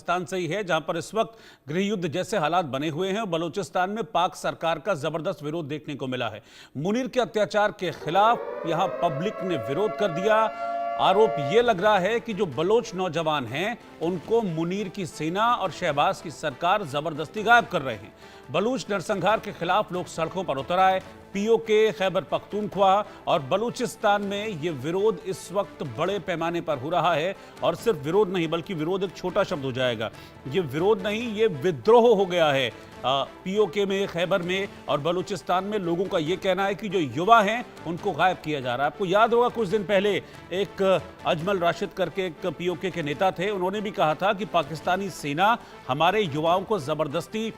बलूचिस्तान से ही है, जहां पर इस वक्त गृह युद्ध जैसे हालात बने हुए हैं और बलूचिस्तान में पाक सरकार का जबरदस्त विरोध देखने को मिला है। मुनीर के अत्याचार के खिलाफ यहां पब्लिक ने विरोध कर दिया। आरोप यह लग रहा है कि जो बलोच नौजवान हैं उनको मुनीर की सेना और शहबाज की सरकार जबरदस्ती गायब कर रहे हैं। बलूच नरसंहार के खिलाफ लोग सड़कों पर उतर आए। पीओके, खैबर पख्तूनख्वा और बलूचिस्तान में ये विरोध इस वक्त बड़े पैमाने पर हो रहा है। और सिर्फ विरोध नहीं, बल्कि विरोध एक छोटा शब्द हो जाएगा, ये विरोध नहीं, ये विद्रोह हो गया है। पीओके में, खैबर में और बलूचिस्तान में लोगों का ये कहना है कि जो युवा हैं उनको गायब किया जा रहा है। आपको याद होगा कुछ दिन पहले एक अजमल राशिद करके एक पीओके के नेता थे, उन्होंने भी कहा था कि पाकिस्तानी सेना हमारे युवाओं को जबरदस्ती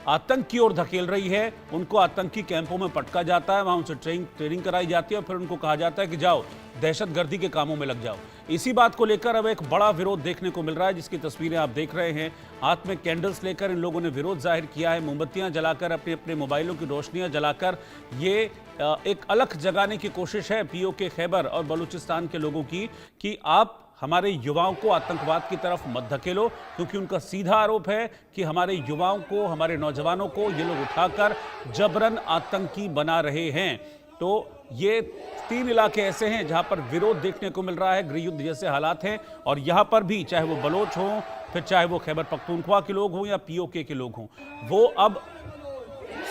आतंक की ओर धकेल रही है। उनको आतंकी कैंपों में पटका जाता है, वहां उनसे ट्रेनिंग कराई जाती है और फिर उनको कहा जाता है कि जाओ दहशतगर्दी के कामों में लग जाओ। इसी बात को लेकर अब एक बड़ा विरोध देखने को मिल रहा है, जिसकी तस्वीरें आप देख रहे हैं। हाथ में कैंडल्स लेकर इन लोगों ने विरोध जाहिर किया है, मोमबत्तियां जलाकर, अपने अपने मोबाइलों की रोशनियां जलाकर। ये एक अलख जगाने की कोशिश है पीओके, खैबर और बलूचिस्तान के लोगों की कि आप हमारे युवाओं को आतंकवाद की तरफ मत धकेलो, क्योंकि उनका सीधा आरोप है कि हमारे युवाओं को, हमारे नौजवानों को ये लोग उठाकर जबरन आतंकी बना रहे हैं। तो ये 3 इलाके ऐसे हैं जहां पर विरोध देखने को मिल रहा है, गृह युद्ध जैसे हालात हैं। और यहां पर भी चाहे वो बलोच हों, फिर चाहे वो खैबर पख्तूनख्वा के लोग हों या पीओके के लोग हों, वो अब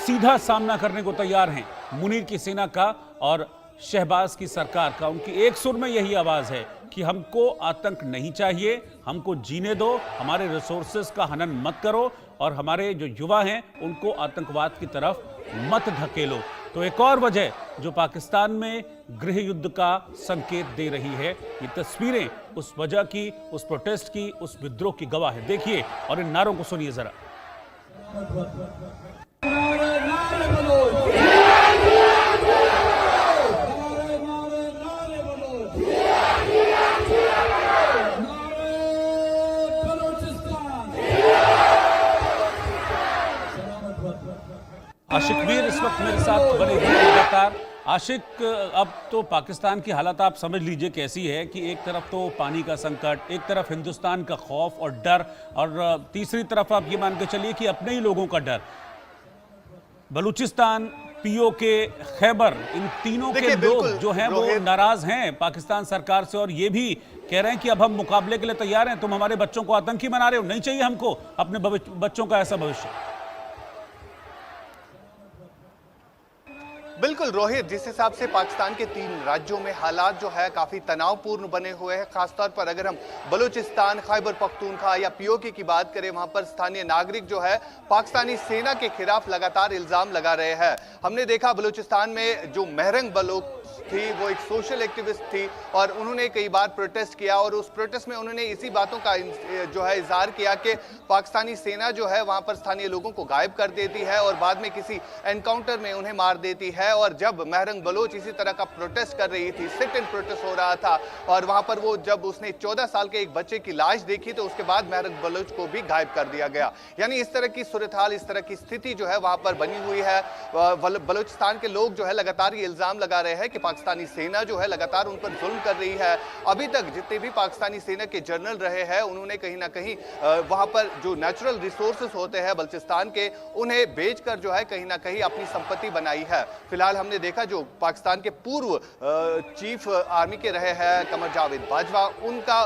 सीधा सामना करने को तैयार हैं मुनीर की सेना का और शहबाज की सरकार का। उनकी एक सुर में यही आवाज है कि हमको आतंक नहीं चाहिए, हमको जीने दो, हमारे रिसोर्सेज का हनन मत करो और हमारे जो युवा हैं उनको आतंकवाद की तरफ मत धकेलो। तो एक और वजह जो पाकिस्तान में गृह युद्ध का संकेत दे रही है, ये तस्वीरें उस वजह की, उस प्रोटेस्ट की, उस विद्रोह की गवाह है। देखिए और इन नारों को सुनिए जरा। आशिक वीर इस वक्त मेरे साथ बने हुए लगातार। आशिक, अब तो पाकिस्तान की हालत आप समझ लीजिए कैसी है कि एक तरफ तो पानी का संकट, एक तरफ हिंदुस्तान का खौफ और डर, और तीसरी तरफ आप ये मान के चलिए कि अपने ही लोगों का डर। बलूचिस्तान, पीओके, खैबर, इन तीनों के लोग जो हैं वो नाराज हैं पाकिस्तान सरकार से और ये भी कह रहे हैं कि अब हम मुकाबले के लिए तैयार हैं। तुम हमारे बच्चों को आतंकी बना रहे हो, नहीं चाहिए हमको अपने बच्चों का ऐसा भविष्य। बिल्कुल रोहित, जिस हिसाब से पाकिस्तान के 3 राज्यों में हालात जो है काफी तनावपूर्ण बने हुए हैं, खासतौर पर अगर हम बलूचिस्तान, खैबर पख्तूनख्वा या पीओके की बात करें, वहां पर स्थानीय नागरिक जो है पाकिस्तानी सेना के खिलाफ लगातार इल्जाम लगा रहे हैं। हमने देखा बलूचिस्तान में जो महरंग बलोच थी, वो एक सोशल एक्टिविस्ट थी और उन्होंने कई बार प्रोटेस्ट किया और उस प्रोटेस्ट में उन्होंने इसी बातों का जो है इजहार किया कि पाकिस्तानी सेना जो है वहां पर स्थानीय लोगों को गायब कर देती है और बाद में किसी एनकाउंटर में उन्हें मार देती है। और जब महरंग बलोच इसी तरह का प्रोटेस्ट कर रही थी, सिट इन प्रोटेस्ट हो रहा था, और वहां पर वो जब उसने 14 साल के एक बच्चे की लाश देखी तो उसके बाद महरंग बलोच को भी गायब कर दिया गया। यानी इस तरह की सूरत हाल, इस तरह की स्थिति जो है वहां पर बनी हुई है। बलूचिस्तान के लोग जो है लगातार ये इल्जाम लगा रहे हैं कि पाकिस्तानी सेना जो है लगातार उन पर जुल्म कर रही है। अभी तक जितने भी पाकिस्तानी सेना के जनरल रहे हैं, उन्होंने कहीं ना कहीं वहां पर जो नेचुरल रिसोर्सेज होते हैं बलूचिस्तान के, उन्हें बेचकर जो है कहीं ना कहीं अपनी संपत्ति बनाई है। फिलहाल हमने देखा जो पाकिस्तान के पूर्व चीफ आर्मी के रहे हैं कमर जावेद बाजवा,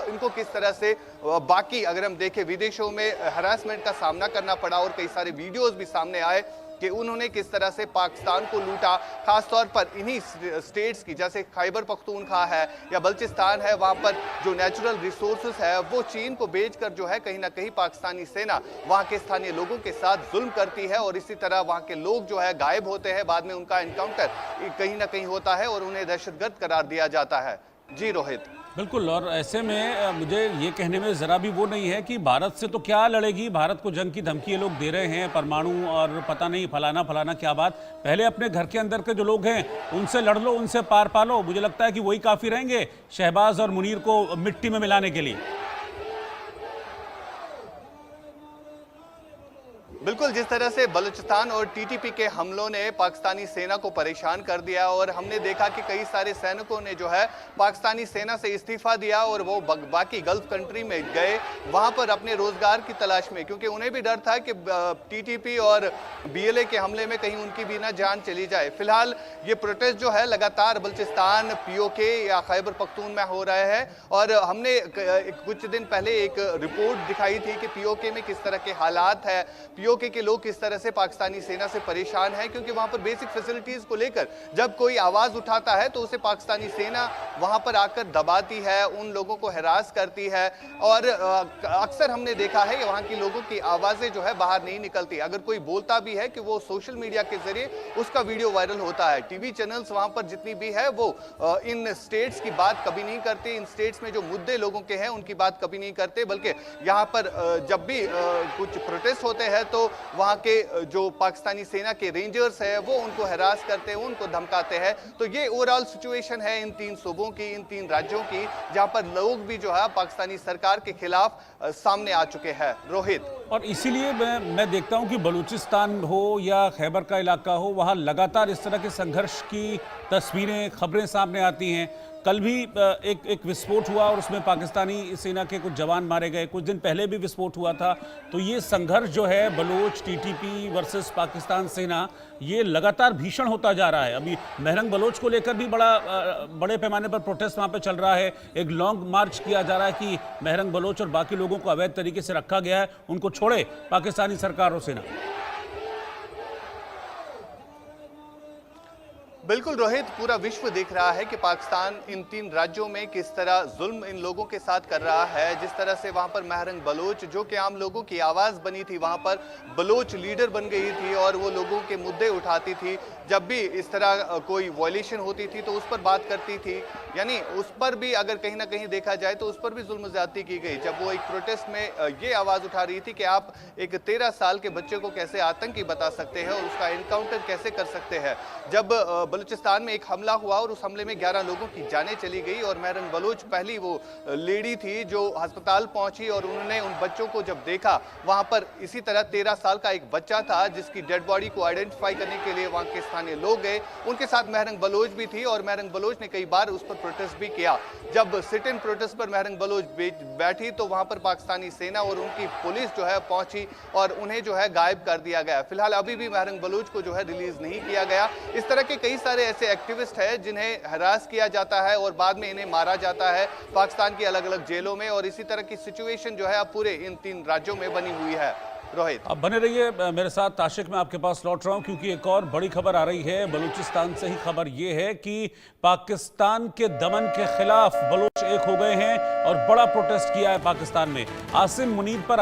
इनको किस तरह से बाकी अगर हम देखें विदेशों में हरासमेंट का सामना करना पड़ा और कई सारे वीडियोस भी सामने आए कि उन्होंने किस तरह से पाकिस्तान को लूटा, खासतौर पर इन्हीं स्टेट्स की, जैसे खैबर पख्तूनख्वा है या बलूचिस्तान है, वहां पर जो नेचुरल रिसोर्सेज है वो चीन को बेचकर जो है कहीं ना कहीं पाकिस्तानी सेना वहां के स्थानीय लोगों के साथ जुल्म करती है और इसी तरह वहां के लोग जो है गायब होते हैं, बाद में उनका एनकाउंटर कहीं ना कहीं होता है और उन्हें दहशतगर्द करार दिया जाता है। जी रोहित। बिल्कुल, और ऐसे में मुझे ये कहने में ज़रा भी वो नहीं है कि भारत से तो क्या लड़ेगी, भारत को जंग की धमकी ये लोग दे रहे हैं, परमाणु और पता नहीं फलाना फलाना क्या बात। पहले अपने घर के अंदर के जो लोग हैं उनसे लड़ लो, उनसे पार पालो। मुझे लगता है कि वही काफ़ी रहेंगे शहबाज और मुनीर को मिट्टी में मिलाने के लिए। बिल्कुल, जिस तरह से बलूचिस्तान और टीटीपी के हमलों ने पाकिस्तानी सेना को परेशान कर दिया और हमने देखा कि कई सारे सैनिकों ने जो है पाकिस्तानी सेना से इस्तीफा दिया और वो बाकी गल्फ कंट्री में गए वहां पर अपने रोजगार की तलाश में, क्योंकि उन्हें भी डर था कि टीटीपी और बीएलए के हमले में कहीं उनकी भी ना जान चली जाए। फिलहाल ये प्रोटेस्ट जो है लगातार बलूचिस्तान, पीओके या खैबर पख्तून में हो रहा है और हमने कुछ दिन पहले एक रिपोर्ट दिखाई थी कि पीओके में किस तरह के हालात है, पीओके के लोग किस तरह से पाकिस्तानी सेना से परेशान हैं, क्योंकि वहां पर बेसिक फैसिलिटीज को लेकर जब कोई आवाज उठाता है तो उसे पाकिस्तानी सेना वहां पर आकर दबाती है, उन लोगों को हरास करती है और अक्सर हमने देखा है कि वहां की लोगों की आवाजें जो है बाहर नहीं निकलती। अगर कोई बोलता भी है कि वो सोशल मीडिया के जरिए उसका वीडियो वायरल होता है। टीवी चैनल्स वहां पर जितनी भी है वो इन स्टेट्स की बात कभी नहीं करते, इन स्टेट्स में जो मुद्दे लोगों के हैं उनकी बात कभी नहीं करते, बल्कि यहाँ पर जब भी कुछ प्रोटेस्ट होते हैं तो वहां के जो पाकिस्तानी सेना के रेंजर्स है वो उनको हरास करते हैं, उनको धमकाते हैं। तो ये ओवरऑल सिचुएशन है इन 3 सूबों की, इन 3 राज्यों की, जहां पर लोग भी जो है पाकिस्तानी सरकार के खिलाफ सामने आ चुके हैं। रोहित, और इसीलिए मैं देखता हूं कि बलूचिस्तान हो या खैबर का इलाका हो, वहां लगातार इस तरह के संघर्ष की तस्वीरें, खबरें सामने आती हैं। कल भी एक विस्फोट हुआ और उसमें पाकिस्तानी सेना के कुछ जवान मारे गए, कुछ दिन पहले भी विस्फोट हुआ था। तो ये संघर्ष जो है बलूच टीटीपी वर्सेस पाकिस्तान सेना, ये लगातार भीषण होता जा रहा है। अभी महरंग बलोच को लेकर भी बड़े पैमाने पर प्रोटेस्ट वहां पे चल रहा है। एक लॉन्ग मार्च किया जा रहा है कि महरंग बलोच और बाकी लोगों को अवैध तरीके से रखा गया है, उनको छोड़े पाकिस्तानी सरकार और सेना। बिल्कुल रोहित, पूरा विश्व देख रहा है कि पाकिस्तान इन 3 राज्यों में किस तरह जुल्म इन लोगों के साथ कर रहा है। जिस तरह से वहां पर महरंग बलोच जो कि आम लोगों की आवाज बनी थी, वहां पर बलोच लीडर बन गई थी और वो लोगों के मुद्दे उठाती थी। जब भी इस तरह कोई वॉयलेशन होती थी तो उस पर बात करती थी, यानी उस पर भी अगर कहीं ना कहीं देखा जाए तो उस पर भी जुल्म ज्यादती की गई। जब वो एक प्रोटेस्ट में ये आवाज उठा रही थी कि आप एक 13 साल के बच्चे को कैसे आतंकी बता सकते हैं और उसका एनकाउंटर कैसे कर सकते हैं। जब बलूचिस्तान में एक हमला हुआ और उस हमले में 11 लोगों की जानें चली गई और महरंग बलोच पहली वो लेडी थी जो अस्पताल पहुंची और उन्होंने उन बच्चों को जब देखा, वहां पर इसी तरह 13 साल का एक बच्चा था जिसकी डेड बॉडी को आइडेंटिफाई करने के लिए वहां के स्थानीय लोग गए, उनके साथ महरंग बलोच भी थी और महरंग बलोच ने कई बार उस पर प्रोटेस्ट भी किया। जब सिट इन प्रोटेस्ट पर महरंग बलोच बैठी तो वहां पर पाकिस्तानी सेना और उनकी पुलिस जो है पहुंची और उन्हें जो है गायब कर दिया गया। फिलहाल अभी भी महरंग बलोच को जो है रिलीज नहीं किया गया। इस तरह के कई सारे ऐसे एक्टिविस्ट हैं जिन्हें हरास किया जाता है और बाद में इन्हें मारा जाता है पाकिस्तान की अलग अलग जेलों में, और इसी तरह की सिचुएशन जो है अब पूरे इन 3 राज्यों में बनी हुई है। रोहित, अब बने रहिए मेरे साथ। ताशिक, मैं आपके पास लौट रहा हूं क्योंकि एक और बड़ी खबर आ रही है बलूचिस्तान से ही। खबर यह है कि पाकिस्तान के दमन के खिलाफ बलोच एक हो गए हैं और बड़ा प्रोटेस्ट किया है पाकिस्तान में। आसिम मुनीर पर